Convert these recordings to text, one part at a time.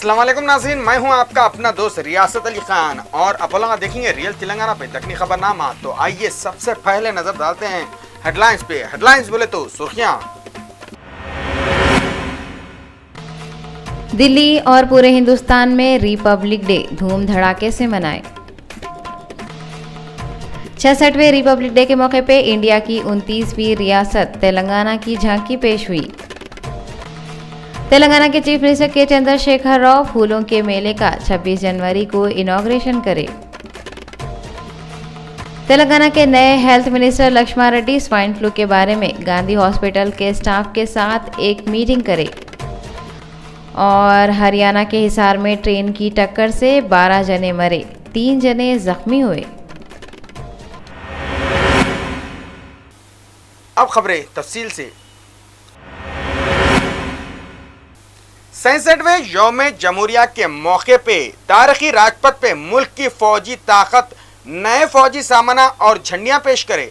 अस्सलाम वालेकुम नाज़रीन, मैं हूं आपका अपना दोस्त रियासत अली खान और अब देखेंगे रियल तेलंगाना पे दक्षिणी खबरनामा। तो आइए सबसे पहले नजर डालते हैं हेडलाइंस पे। हेडलाइंस बोले तो सुर्खियां। दिल्ली और पूरे हिंदुस्तान में रिपब्लिक डे धूम धड़ाके से मनाए। 66वें रिपब्लिक डे के मौके पे इंडिया की 29वीं रियासत तेलंगाना की झांकी पेश हुई। तेलंगाना के चीफ मिनिस्टर के चंद्रशेखर राव फूलों के मेले का 26 जनवरी को इनॉग्रेशन करे। तेलंगाना के नए health minister Lakshman Reddy swine flu के बारे में गांधी हॉस्पिटल के स्टाफ के साथ एक मीटिंग करे। और हरियाणा के हिसार में ट्रेन की टक्कर से 12 जने मरे, 3 जने जख्मी हुए। अब खबरें तफसील से। 67वें यौम जमहूरिया के मौके पे तारीखी राजपथ पे मुल्क की फौजी ताकत नए फौजी सामाना और झंडियां पेश करे।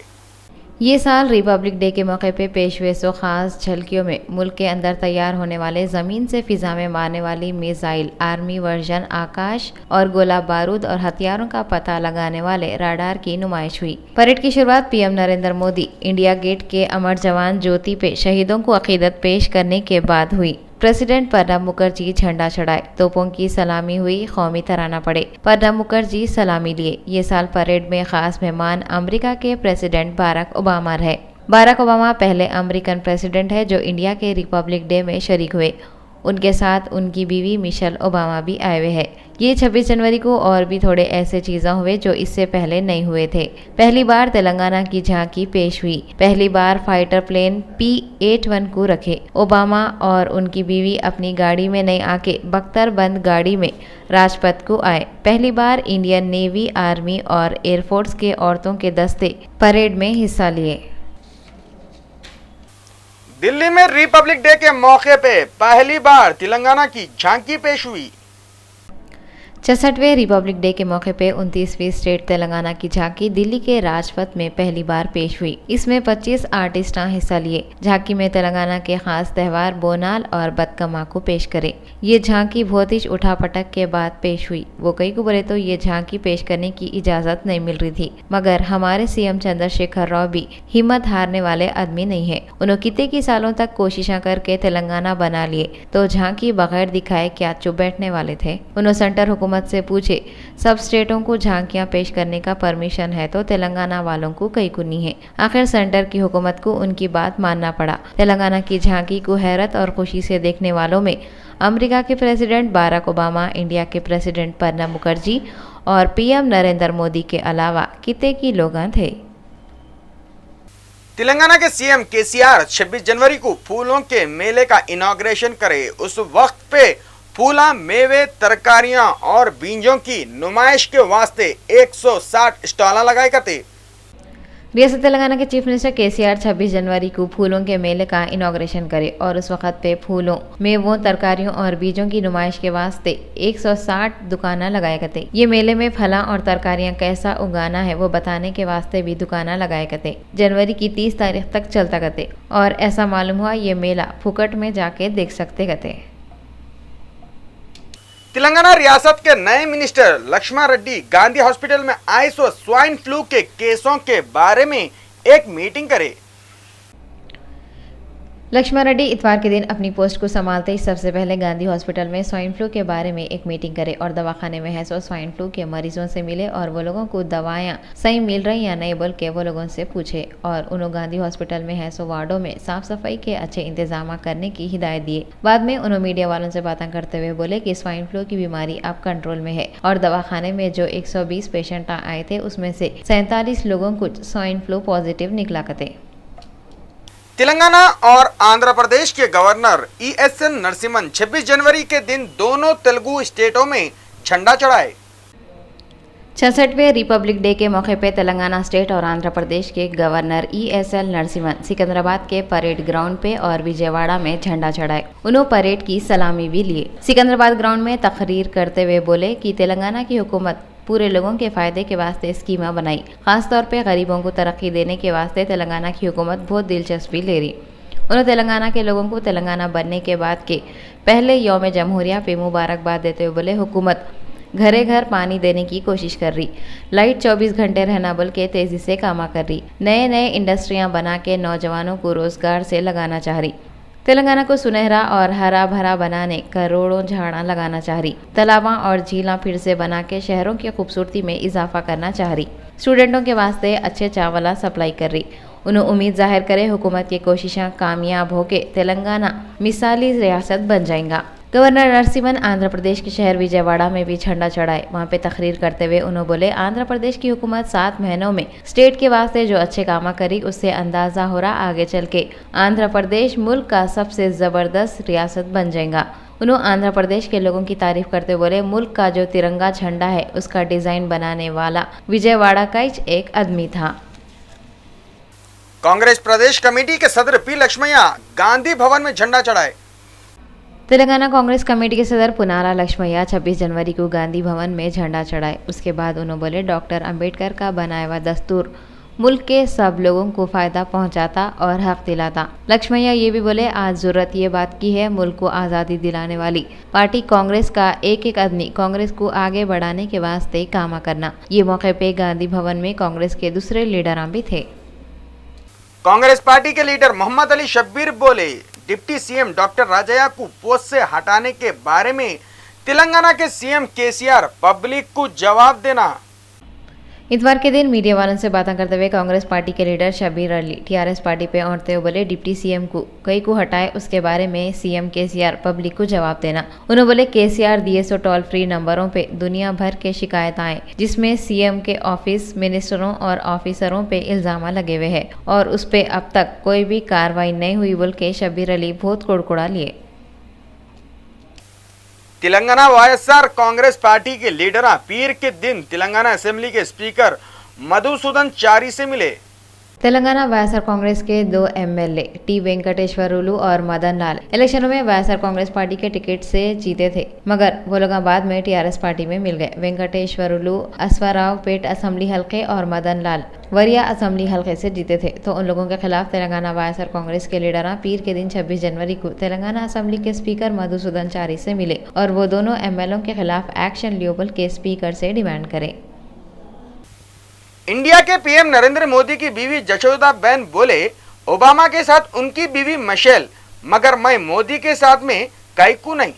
ये साल रिपब्लिक डे के मौके पे पेश हुए 100 खास झलकियों में मुल्क के अंदर तैयार होने वाले जमीन से फिजा में मारने वाली मिसाइल, आर्मी वर्जन आकाश और गोला बारूद और हथियारों का पता लगाने वाले राडार की नुमाइश हुई। परेड की शुरुआत PM Narendra Modi India gate के अमर जवान ज्योति पे शहीदों को अकीदत पेश करने के बाद हुई। प्रेसिडेंट प्रणब मुखर्जी झंडा चढ़ाए, तोपों की सलामी हुई, कौमी तराना पड़े। प्रणब मुखर्जी सलामी लिए। ये साल परेड में खास मेहमान अमेरिका के प्रेसिडेंट बाराक ओबामा रहे। बाराक ओबामा पहले अमेरिकन प्रेसिडेंट है जो इंडिया के रिपब्लिक डे में शरीक हुए। उनके साथ उनकी बीवी मिशेल ओबामा भी आए हुए हैं। ये 26 जनवरी को और भी थोड़े ऐसे चीज़ें हुए जो इससे पहले नहीं हुए थे। पहली बार तेलंगाना की झांकी पेश हुई। पहली बार फाइटर प्लेन P-81 को रखे। ओबामा और उनकी बीवी अपनी गाड़ी में नहीं आके बख्तर-बंद गाड़ी में राजपथ को आए। पहली बार इंडियन नेवी, आर्मी और एयरफोर्स के औरतों के दस्ते परेड में हिस्सा लिए। दिल्ली में रिपब्लिक डे के मौके पे पहली बार तेलंगाना की झांकी पेश हुई। 66वें रिपब्लिक डे के मौके पे 29वीं स्टेट तेलंगाना की झांकी दिल्ली के राजपथ में पहली बार पेश हुई। इसमें 25 आर्टिस्ट हिस्सा लिए। झांकी में तेलंगाना के खास त्यौहार बोनाल और बतकमा को पेश करे। ये झांकी बहुत ही उठापटक के बाद पेश हुई। वो कई को बोले तो ये झांकी पेश करने की इजाजत नहीं मिल रही थी, मगर हमारे सीएम चंद्रशेखर राव भी हिम्मत हारने वाले आदमी नहीं है। उन्होंने कितने की सालों तक कोशिशें करके तेलंगाना बना लिए, तो झांकी बगैर दिखाए क्या चुप बैठने वाले थे। उन्होंने सेंटर हुकूमत से पूछे, सब स्टेटों को झांकियां पेश करने का परमिशन है तो तेलंगाना वालों को कई कुनी है। आखिर सेंटर की हुकूमत को उनकी बात मानना पड़ा। तेलंगाना की झांकी को हैरत और खुशी से देखने वालों में अमेरिका के प्रेसिडेंट बाराक ओबामा, इंडिया के प्रेसिडेंट प्रणब मुखर्जी और पीएम नरेंद्र मोदी के अलावा कितने की लोग थे। तेलंगाना के सीएम केसीआर 26 जनवरी को फूलों के मेले का इनॉग्रेशन करे। उस वक्त पे फूला, मेवे, तरकारियां और बीजों की नुमाइश के वास्ते 160 स्टॉल लगाए गए थे। रियासत तेलंगाना के चीफ मिनिस्टर केसीआर 26 जनवरी को फूलों के मेले का इनॉग्रेशन करे और उस वक्त पे फूलों, मेवों, तरकारियों और बीजों की नुमाइश के वास्ते 160 दुकाना लगाए गए थे। ये मेले में फला और तरकारियां कैसा उगाना है वो बताने के वास्ते भी दुकाना लगाए गए थे। जनवरी की 30 तारीख तक चलता गए और ऐसा मालूम हुआ ये मेला फुकट में जाके देख सकते गए। तेलंगाना रियासत के नए मिनिस्टर लक्ष्मण रेड्डी गांधी हॉस्पिटल में आइस व स्वाइन फ्लू के केसों के बारे में एक मीटिंग करे। लक्ष्मण रेड्डी इतवार के दिन अपनी पोस्ट को संभालते ही सबसे पहले गांधी हॉस्पिटल में स्वाइन फ्लू के बारे में एक मीटिंग करे और दवाखाने में है सो स्वाइन फ्लू के मरीजों से मिले और वो लोगों को दवाएं सही मिल रही या नहीं बोल के वो लोगों से पूछे। और उन्होंने गांधी हॉस्पिटल में है सो वार्डों में साफ सफाई के अच्छे इंतजाम करने की हिदायत दिए। बाद में उन्होंने मीडिया वालों से बातें करते हुए बोले कि स्वाइन फ्लू की बीमारी अब कंट्रोल में है और दवाखाने में जो 120 पेशेंट आए थे उसमें से 47 लोगों को स्वाइन फ्लू पॉजिटिव निकला करते। तेलंगाना और आंध्र प्रदेश के गवर्नर ESL नरसिम्हन 26 जनवरी के दिन दोनों तेलुगु स्टेटों में झंडा चढ़ाए। 66वें रिपब्लिक डे के मौके पे तेलंगाना स्टेट और आंध्र प्रदेश के गवर्नर ESL नरसिम्हन सिकंदराबाद के परेड ग्राउंड पे और विजयवाड़ा में झंडा चढ़ाए। उन्होंने परेड की सलामी भी लिए। सिकंदराबाद ग्राउंड में तकरीर करते हुए बोले कि तेलंगाना की हुकूमत पूरे लोगों के फायदे के वास्ते स्कीमा बनाई। खासतौर पे गरीबों को तरक्की देने के वास्ते तेलंगाना की हुकूमत बहुत दिलचस्पी ले रही। उन्होंने तेलंगाना के लोगों को तेलंगाना बनने के बाद के पहले यौम जमहूरिया पे मुबारकबाद देते हुए बोले हुकूमत घरे घर पानी देने की कोशिश कर रही, लाइट 24 घंटे रहना बोल के तेजी से कामा कर रही, नए नए इंडस्ट्रियां बना के नौजवानों को रोजगार से लगाना चाह रही, तेलंगाना को सुनहरा और हरा भरा बनाने करोड़ों झाड़ा लगाना चाह रही, तालाबा और झीला फिर से बना के शहरों की खूबसूरती में इजाफा करना चाह रही, स्टूडेंटों के वास्ते अच्छे चावला सप्लाई कर रही। उन्होंने उम्मीद जाहिर करे हुकूमत की कोशिशें कामयाब होके तेलंगाना मिसाली रियासत बन जाएगा। गवर्नर नरसिम्हन आंध्र प्रदेश के शहर विजयवाड़ा में भी झंडा चढ़ाए। वहां पे तकरीर करते हुए उन्होंने बोले आंध्र प्रदेश की हुकूमत 7 महीनों में स्टेट के वास्ते जो अच्छे काम करी उससे अंदाजा हो रहा आगे चल के आंध्र प्रदेश मुल्क का सबसे जबरदस्त रियासत बन जाएगा। उन्होंने आंध्र प्रदेश के लोगों की तारीफ करते बोले मुल्क का जो तिरंगा झंडा है उसका डिजाइन बनाने वाला विजयवाड़ा का ही एक आदमी था। कांग्रेस प्रदेश कमेटी के सदर पी लक्ष्मैया गांधी भवन में झंडा चढ़ाए। तेलंगाना कांग्रेस कमेटी के सदर पुनारा लक्ष्मैया 26 जनवरी को गांधी भवन में झंडा चढ़ाए। उसके बाद उन्होंने बोले डॉक्टर अंबेडकर का बनाया हुआ दस्तूर मुल्क के सब लोगों को फायदा पहुंचाता और हक दिलाता। लक्ष्मैया ये भी बोले आज जरूरत ये बात की है मुल्क को आज़ादी दिलाने वाली पार्टी कांग्रेस का एक एक आदमी कांग्रेस को आगे बढ़ाने के वास्ते काम करना। ये मौके पे गांधी भवन में कांग्रेस के दूसरे लीडर भी थे। कांग्रेस पार्टी के लीडर मोहम्मद अली शब्बीर बोले डिप्टी सीएम डॉक्टर राजैया को पोस्ट से हटाने के बारे में तेलंगाना के सीएम केसीआर पब्लिक को जवाब देना। इतवार के दिन मीडिया वालों से बातें करते हुए कांग्रेस पार्टी के leader Shabbir Ali TRS party पे औंधते हुए बोले डिप्टी सीएम को कई को हटाए उसके बारे में सीएम केसीआर पब्लिक को जवाब देना। उन्होंने बोले केसीआर दिए सो टोल फ्री नंबरों पे दुनिया भर के शिकायत आए जिसमें सीएम के ऑफिस मिनिस्टरों और ऑफिसरों पे इल्जाम लगे हुए हैं और उस पे अब तक कोई भी कार्रवाई नहीं हुई बोल के शब्बीर अली बहुत कुड़कुड़ा लिए। तेलंगाना वाईएसआर कांग्रेस पार्टी के लीडर पीर के दिन तेलंगाना असेंबली के स्पीकर मधुसूदन चारी से मिले। तेलंगाना वाईएसआर कांग्रेस के 2 एमएलए टी वेंकटेश्वरुलु और मदन लाल इलेक्शनों में वाईएसआर कांग्रेस पार्टी के टिकट से जीते थे मगर वो लोग बाद में टीआरएस पार्टी में मिल गए। वेंकटेश्वरुलु अश्वाराव पेट असेंबली हल्के और मदन लाल वरिया असेंबली हल्के से जीते थे तो उन लोगों के खिलाफ तेलंगाना वाईएसआर कांग्रेस के लीडर पीर के दिन 26 जनवरी को तेलंगाना असेंबली के स्पीकर मधुसूदन चारी से मिले और वो दोनों एमएलओ के खिलाफ एक्शन लियोबल के स्पीकर से डिमांड करे। इंडिया के पीएम नरेंद्र मोदी की बीवी जशोदाबेन बोले ओबामा के साथ उनकी बीवी मिशेल मगर मैं मोदी के साथ में कैकू नहीं।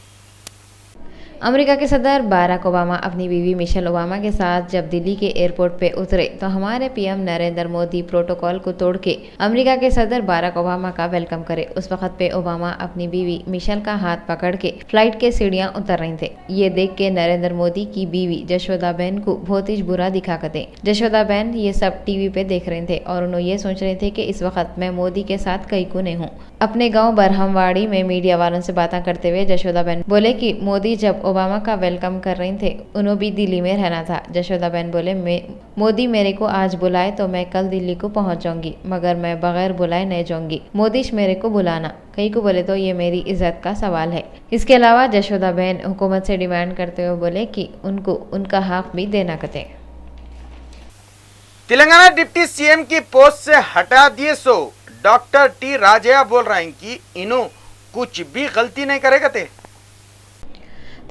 अमेरिका के सदर बाराक ओबामा अपनी बीवी मिशेल ओबामा के साथ जब दिल्ली के एयरपोर्ट पे उतरे तो हमारे पीएम नरेंद्र मोदी प्रोटोकॉल को तोड़ के अमेरिका के सदर बाराक ओबामा का वेलकम करे। उस वक्त पे ओबामा अपनी बीवी मिशेल का हाथ पकड़ के फ्लाइट के सीढ़ियां उतर रहे थे। ये देख के नरेंद्र मोदी की बीवी जशोदाबेन को बहुत ही बुरा दिखा करते। जशोदाबेन ये सब टीवी पे देख रहे थे और उन्होंने ये सोच रहे थे कि इस वक्त मैं मोदी के साथ कहीं को नहीं हूँ। अपने गाँव बरहमवाड़ी में मीडिया वालों से बातें करते हुए जशोदाबेन बोले कि मोदी जब ओबामा का वेलकम कर रहे थे उन्होंने भी दिल्ली में रहना था। जशोदाबेन बोले मोदी मेरे को आज बुलाए तो मैं कल दिल्ली को पहुंच जाऊंगी मगर मैं बगैर बुलाए नहीं जाऊंगी। मोदी मेरे को बुलाना कहीं को बोले तो ये मेरी इज्जत का सवाल है। इसके अलावा जशोदाबेन हुकूमत से डिमांड करते हुए बोले कि उनको उनका हक भी देना कते। तेलंगाना डिप्टी सीएम की पोस्ट से हटा दिए सो डॉक्टर टी राजैया बोल रहे हैं कि इन्हों कुछ भी गलती नहीं करेगा थे।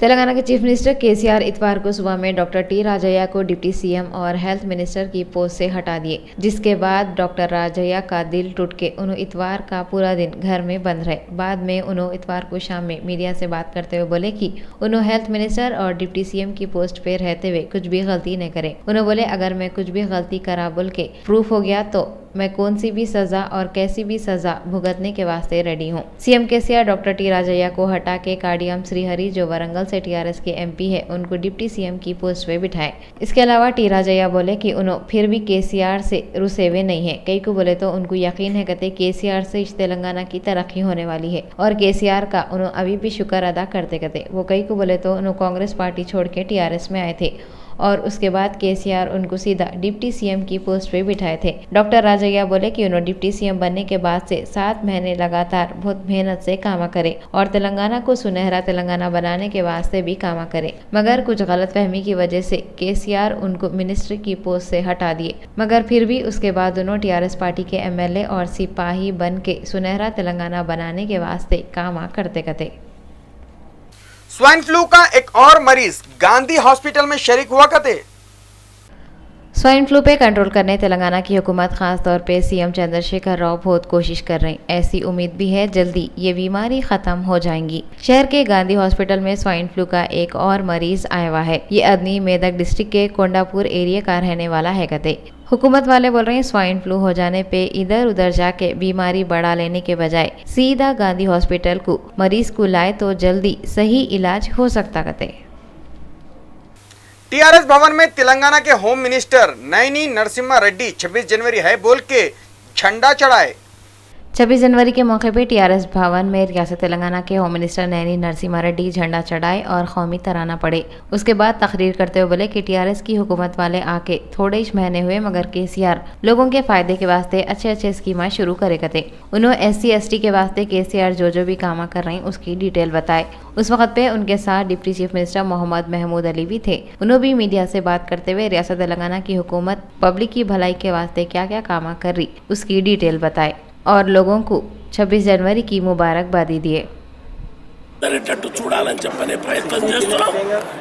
तेलंगाना के चीफ मिनिस्टर केसीआर इतवार को सुबह में डॉक्टर टी राजैया को डिप्टी सीएम और हेल्थ मिनिस्टर की पोस्ट से हटा दिए जिसके बाद डॉक्टर राजैया का दिल टूट के उन्होंने इतवार का पूरा दिन घर में बंद रहे। बाद में उन्होंने इतवार को शाम में मीडिया से बात करते हुए बोले कि उन्होंने हेल्थ मिनिस्टर और डिप्टी सीएम की पोस्ट पे रहते हुए कुछ भी गलती नहीं करे। उन्होंने बोले अगर मैं कुछ भी गलती करा बोल के प्रूफ हो गया तो मैं कौन सी भी सजा और कैसी भी सजा भुगतने के वास्ते रेडी हूँ। CM KCR doctor T Rajaiah को हटा के काडियम श्रीहरि जो वरंगल से टीआरएस के एमपी है उनको डिप्टी सीएम की पोस्ट पे बिठाए। इसके अलावा टी राजैया बोले कि उन्होंने फिर भी केसीआर से रुसे हुए नहीं है। कई को बोले तो उनको यकीन है कहते केसीआर से इस तेलंगाना की तरक्की होने वाली है और केसीआर का उन्होंने अभी भी शुक्र अदा करते कहते। वो कई को बोले तो उन्होंने कांग्रेस पार्टी छोड़ के टीआरएस में आए थे और उसके बाद केसीआर उनको सीधा डिप्टी सीएम की पोस्ट पे बिठाए थे। डॉक्टर राजैया बोले कि उन्होंने डिप्टी सीएम बनने के बाद से 7 महीने लगातार बहुत मेहनत से काम करे और तेलंगाना को सुनहरा तेलंगाना बनाने के वास्ते भी काम करे, मगर कुछ गलतफहमी की वजह से केसीआर उनको मिनिस्ट्री की पोस्ट से हटा दिए। मगर फिर भी उसके बाद दोनों टीआरएस पार्टी के एमएलए और सिपाही बन के सुनहरा तेलंगाना बनाने के वास्ते काम करते करते। स्वाइन फ्लू का एक और मरीज गांधी हॉस्पिटल में शरीक हुआ करते। स्वाइन फ्लू पे कंट्रोल करने तेलंगाना की हुकूमत खास तौर पे सीएम चंद्रशेखर राव बहुत कोशिश कर रहे हैं। ऐसी उम्मीद भी है जल्दी ये बीमारी खत्म हो जाएंगी। शहर के गांधी हॉस्पिटल में स्वाइन फ्लू का एक और मरीज आया हुआ है। ये आदमी मेदक डिस्ट्रिक्ट के कोंडापुर एरिया का रहने वाला है कहते। हुकूमत वाले बोल रहे हैं स्वाइन फ्लू हो जाने पे इधर उधर जाके बीमारी बढ़ा लेने के बजाय सीधा गांधी हॉस्पिटल को मरीज को लाए तो जल्दी सही इलाज हो सकता कहते। टीआरएस भवन में तेलंगाना के होम मिनिस्टर नयनी नरसिम्हा रेड्डी 26 जनवरी है बोल के झंडा चढ़ाए। 26 जनवरी के मौके पर टीआरएस भवन में रियासत तेलंगाना के होम मिनिस्टर नयनी नरसिम्हा रेड्डी झंडा चढ़ाए और कौमी तराना पढ़े। उसके बाद तकरीर करते हुए बोले कि टीआरएस की हुकूमत वाले आके थोड़े ही महीने हुए मगर केसीआर लोगों के फायदे के वास्ते अच्छे स्कीम शुरू करे करते। उन्होंने SC/ST के वास्ते केसीआर जो भी काम कर रहे हैं उसकी डिटेल बताए। उस वक्त पे उनके साथ deputy chief minister Mohammad Mahmood Ali भी थे। उन्होंने भी मीडिया से बात करते हुए रियासत तेलंगाना की हुकूमत पब्लिक की भलाई के वास्ते क्या क्या काम कर रही उसकी डिटेल बताए और लोगों को 26 जनवरी की मुबारकबादी दिए। చూడాలని చెప్పనే ప్రయత్నం చేస్తున్నాం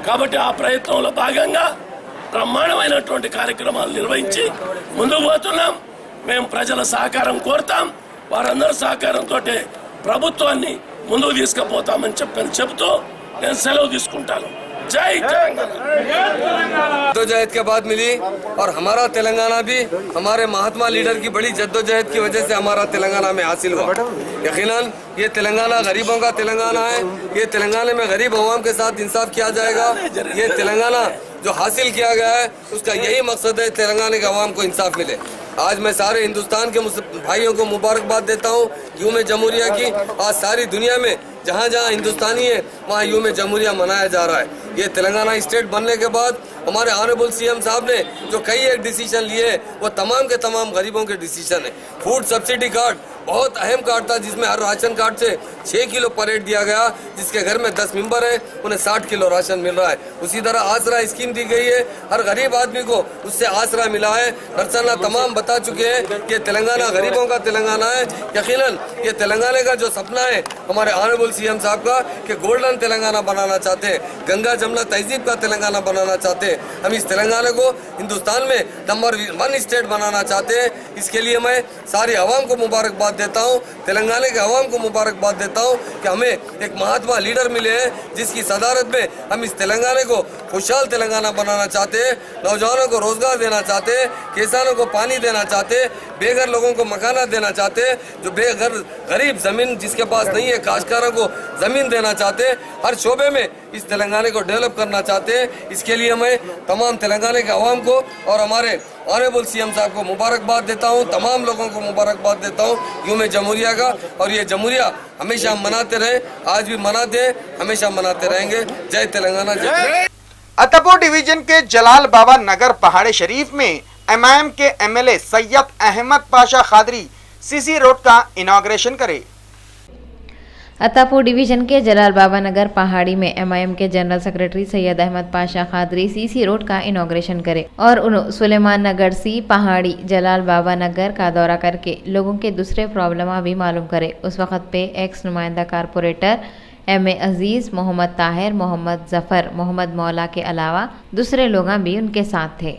కాబట్టి ఆ ప్రయత్నంలో భాగంగా బ్రహ్మాండమైనటువంటి కార్యక్రమాలు నిర్వహించి ముందుకు పోతున్నాం। మేము ప్రజల సహకారం కోరుతాం, వారందరి సహకారంతో ప్రభుత్వాన్ని ముందుకు తీసుకుపోతామని చెప్తూ నేను సెలవు తీసుకుంటాను। जय तेलंगाना। जद्दोजहद के बाद मिली और हमारा तेलंगाना भी हमारे महात्मा लीडर की बड़ी जद्दोजहद की वजह से हमारा तेलंगाना में हासिल हुआ। यकीनन ये तेलंगाना गरीबों का तेलंगाना है। ये तेलंगाना में गरीब अवाम के साथ इंसाफ किया जाएगा। ये तेलंगाना जो हासिल किया गया है उसका यही मकसद है तेलंगाना के अवाम को इंसाफ मिले। आज मैं सारे हिंदुस्तान के भाइयों को मुबारकबाद देता हूँ यूम जमहूरिया की। आज सारी दुनिया में जहाँ जहाँ हिंदुस्तानी है वहाँ यूम जमहूरिया मनाया जा रहा है। ये तेलंगाना स्टेट बनने के बाद हमारे ऑनरेबल सीएम साहब ने जो कई एक डिसीजन लिए वो तमाम के तमाम गरीबों के डिसीजन है। फूड सब्सिडी कार्ड बहुत अहम कार्ड था जिसमें हर राशन कार्ड से 6 किलो पर हेड दिया गया। जिसके घर में 10 मेंबर है उन्हें 60 किलो राशन मिल रहा है। उसी तरह आसरा स्कीम दी गई है, हर गरीब आदमी को उससे आसरा मिला है। नरसन्ना तमाम बता चुके हैं कि तेलंगाना गरीबों का तेलंगाना है। यकीनन ये तेलंगाना का जो सपना है हमारे ऑनरेबल सीएम साहब का कि गोल्डन तेलंगाना बनाना चाहते हैं, गंगा जमुना तहजीब का तेलंगाना बनाना चाहते हैं। हम इस तेलंगाना को हिंदुस्तान में नंबर 1 स्टेट बनाना चाहते हैं। इसके लिए मैं सारी आवाम को मुबारकबाद देता हूँ, तेलंगाना के आवाम को मुबारकबाद देता हूँ कि हमें एक महात्मा लीडर मिले हैं जिसकी सदारत में हम इस तेलंगाना को खुशहाल तेलंगाना बनाना चाहते हैं। नौजवानों को रोजगार देना चाहते हैं, किसानों को पानी देना चाहते हैं, बेघर लोगों को मकाना देना चाहते हैं, जो बेघर गरीब जमीन जिसके पास नहीं है काश्तकारों को जमीन देना चाहते हैं। हर शोबे में इस तेलंगाना को डेवलप करना चाहते हैं। इसके लिए मैं तमाम तेलंगाना के अवाम को और हमारे ऑनरेबल सीएम साहब को मुबारकबाद देता हूँ, तमाम लोगों को मुबारकबाद देता हूँ यूम जमहूरिया का। और ये जमहूरिया हमेशा हम मनाते रहे, आज भी मनाते हैं, हमेशा मनाते रहेंगे। जय तेलंगाना, जय। अतपुर डिवीजन के जलाल बाबा नगर पहाड़ी शरीफ में MIM के MLA Syed Ahmed Pasha Quadri CC road का इनॉग्रेशन करे। अतापुर डिवीजन के जलाल बाबा नगर पहाड़ी में MIM के general secretary Syed Ahmed Pasha Quadri CC road का इनॉग्रेशन करे और उन्होंने सुलेमान नगर सी पहाड़ी जलाल बाबा नगर का दौरा करके लोगों के दूसरे प्रॉब्लम भी मालूम करे। उस वक्त पे एक्स नुमाइंदा कारपोरेटर MA अजीज, मोहम्मद ताहिर, मोहम्मद जफर, मोहम्मद मौला के अलावा दूसरे लोग भी उनके साथ थे।